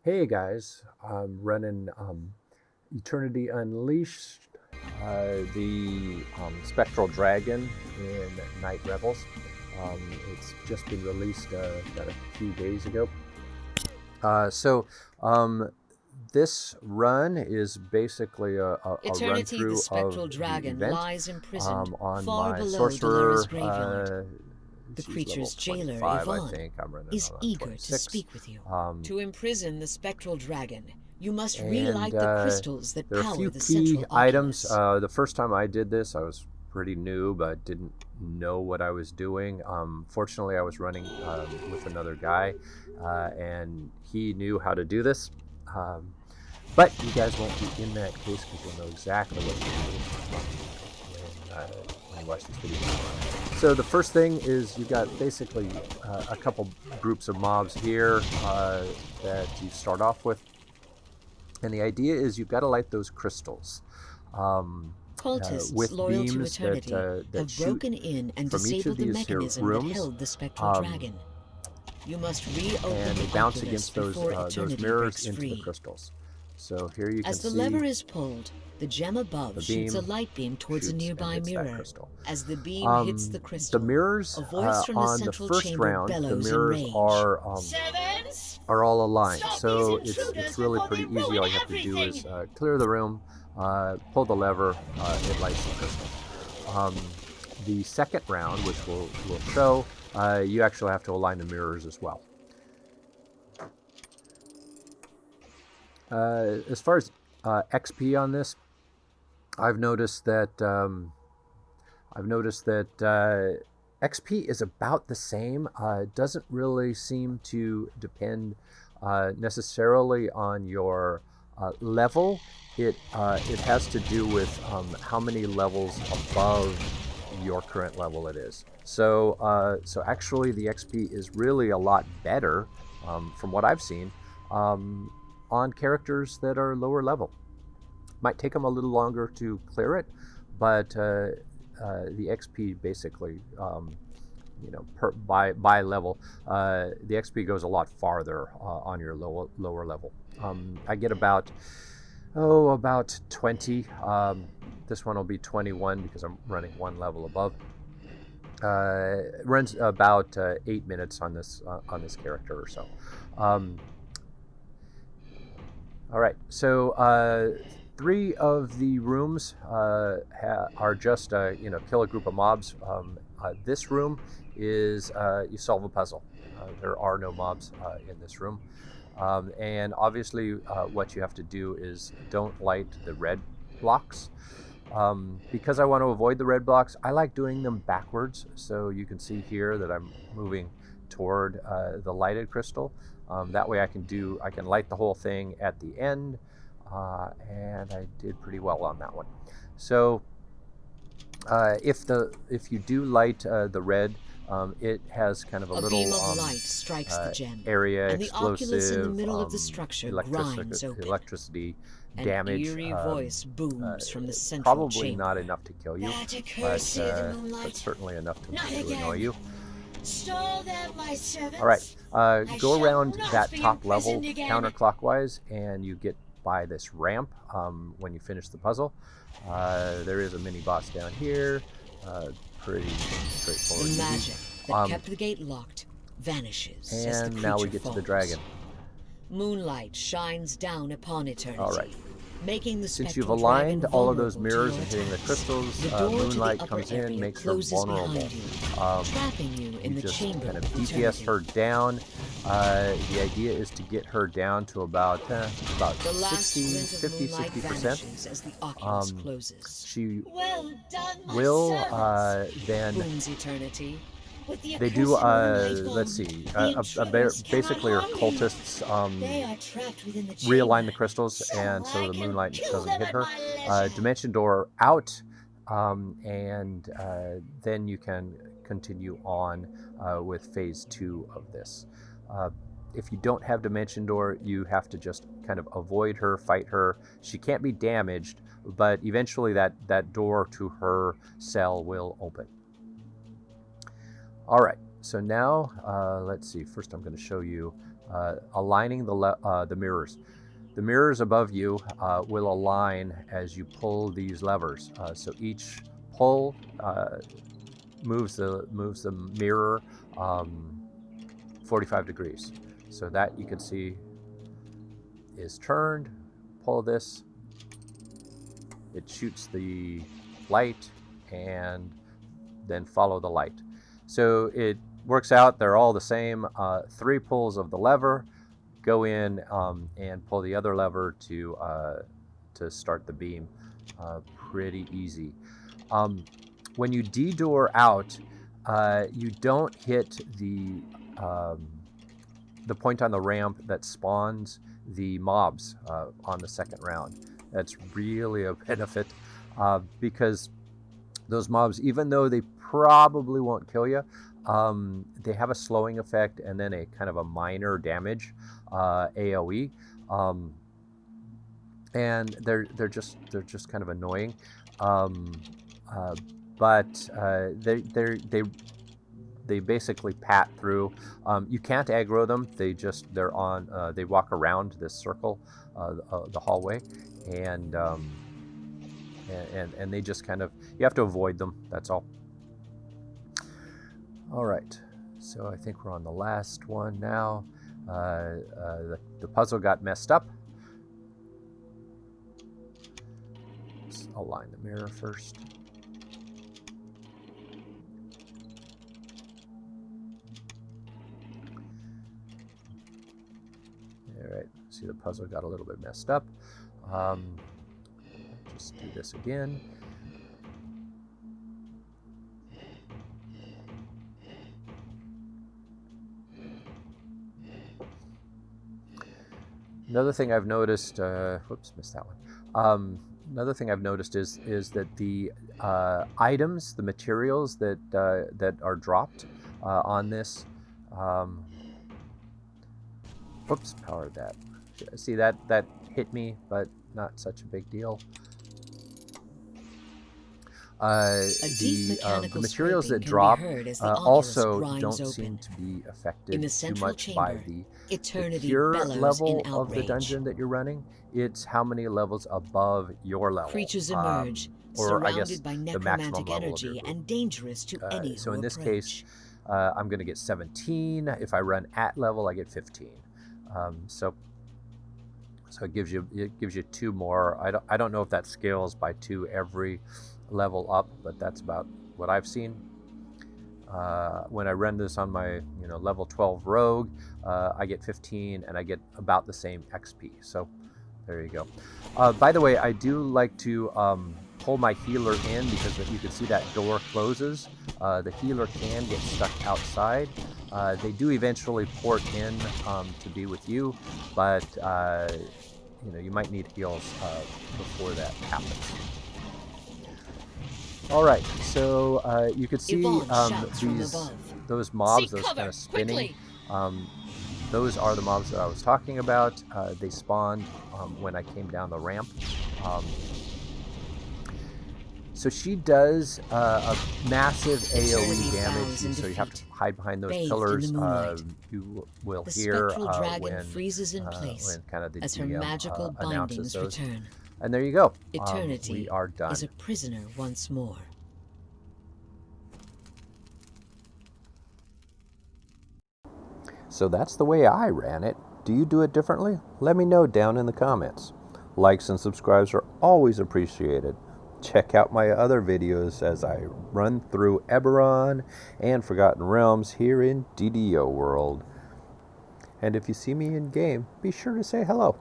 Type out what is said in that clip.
Hey guys, I'm running Eternity Unleashed, the Spectral Dragon in Night Revels. It's just been released about a few days ago. So this run is basically a run Eternity, the through of spectral the dragon, event lies imprisoned on far my below Sorcerer. Dolores' graveyard. The She's level creature's jailer, 25, I Yvonne, think. I'm running is on eager to 26. speak with you. To imprison the spectral dragon, you must And relight the crystals that there are a power few the key central items. oculus. The first time I did this, I was pretty new, but didn't know what I was doing. Fortunately, I was running with another guy, and he knew how to do this. Um, but you guys won't be in that case because you'll know exactly what to do when you watch this video. So the first thing is you've got basically a couple groups of mobs here that you start off with. And the idea is you've got to light those crystals Cultists with loyal to beams eternity that have shoot broken in and from each of disabled the these here mechanism that rooms, held the spectral um, dragon. You must reopen and they the bounce oculus against before those eternity mirrors breaks into the free. crystals. So here you can As the see lever is pulled, the gem above the shoots a beam light beam towards a shoots and nearby hits that mirror. crystal. As the beam hits the The crystal, mirrors a voice from the on the central first chamber round, the bellows in mirrors rage. Sevens, are all aligned. stop So these it's intruders really before pretty they easy. ruin All you have to do everything! is clear the room, pull the lever, it lights the crystal. The second round, which we'll show, you actually have to align the mirrors as well. As far as XP on this, I've noticed that XP is about the same. It doesn't really seem to depend necessarily on your level. It has to do with how many levels above your current level it is. So actually, the XP is really a lot better from what I've seen on characters that are lower level. Might take them a little longer to clear it, but the XP basically, by level, the XP goes a lot farther on your lower level. I get about 20. This one will be 21 because I'm running one level above. It runs about 8 minutes on this character or so. All right, so 3 of the rooms are just kill a group of mobs. This room is you solve a puzzle. There are no mobs in this room, and obviously what you have to do is don't light the red blocks. Because I want to avoid the red blocks, I like doing them backwards. So you can see here that I'm moving toward the lighted crystal. That way I can light the whole thing at the end, and I did pretty well on that one. So if you do light the red, it has kind of a little beam of light strikes the gem, area and the oculus in the explosive middle of the structure grinds open. electricity An damage. eerie voice booms from the central Probably chamber. not enough to kill you, but certainly enough to annoy you. Stole them, my sevens! All right, go shall around not that be top level imprisoned again. counterclockwise, and you get by this ramp when you finish the puzzle. There is a mini boss down here. Pretty straightforward. The magic that kept the gate locked vanishes as the And creature now we get falls. to the dragon. Moonlight shines down upon eternity. All right. Making the Since you've spectral aligned dragon all of those vulnerable to mirrors your and hitting the attacks, crystals, the door moonlight to the upper comes in, area makes her closes vulnerable. behind you, trapping you in the just chamber kind of of DPS eternity. her down. The idea is to get her down to about The last 60, glint of 50, moonlight 60%. vanishes as the oculus Um, closes. She Well done, my will servants! then. Booms eternity. With the They do. accursed moonlight Let's bomb, see. the intruders Basically, cannot our harm me. cultists They are trapped within the realign chamber, the crystals, and so so I the can moonlight kill doesn't them hit at her. my leisure. Dimension door out, and then you can continue on with phase 2 of this. If you don't have dimension door, you have to just kind of avoid her, fight her. She can't be damaged, but eventually that door to her cell will open. All right, so now let's see. First, I'm going to show you aligning the mirrors. The mirrors above you will align as you pull these levers. So each pull moves the mirror 45 degrees. So that you can see is turned. Pull this, it shoots the light, and then follow the light. So it works out, they're all the same. 3 pulls of the lever, go in and pull the other lever to start the beam. Pretty easy. When you D-door out, you don't hit the point on the ramp that spawns the mobs on the second round. That's really a benefit because those mobs, even though they probably won't kill you, they have a slowing effect and then a kind of a minor damage AoE, and they're just kind of annoying, but they basically pat through. You can't aggro them. They walk around this circle, the hallway, and they just kind of, you have to avoid them. That's all. All right, so I think we're on the last one now. The puzzle got messed up. Let's align the mirror first. All right, see the puzzle got a little bit messed up. Just do this again. Another thing I've noticed, whoops, missed that one. Another thing I've noticed is that the items, the materials that are dropped on this, whoops, powered that. See, that hit me, but not such a big deal. The materials that drop also don't seem to be affected too much by the pure level of the dungeon that you're running. It's how many levels above your level. Creatures emerge, or I guess surrounded by the maximum necromantic level of your energy group. and dangerous to any So who in this approach. case, I'm going to get 17. If I run at level, I get 15. So it gives you 2 more. I don't know if that scales by 2 every level up, but that's about what I've seen. When I run this on my level 12 rogue, I get 15 and I get about the same XP. So there you go. By the way, I do like to pull my healer in because you can see that door closes. The healer can get stuck outside. They do eventually port in to be with you, but you might need heals before that happens. All right, so you can see Yvonne shouts from above. those mobs, Seek those cover, kind of spinning. quickly! Those are the mobs that I was talking about. They spawned when I came down the ramp. So she does a massive AoE damage, so you have to hide behind those Bathed in pillars. the moonlight. You will The hear spectral dragon when freezes in place when kind of the as her GM magical announces bindings those. return. And there you go. Eternity We are done. is a prisoner once more. So that's the way I ran it. Do you do it differently? Let me know down in the comments. Likes and subscribes are always appreciated. Check out my other videos as I run through Eberron and Forgotten Realms here in DDO world. And if you see me in game, be sure to say hello.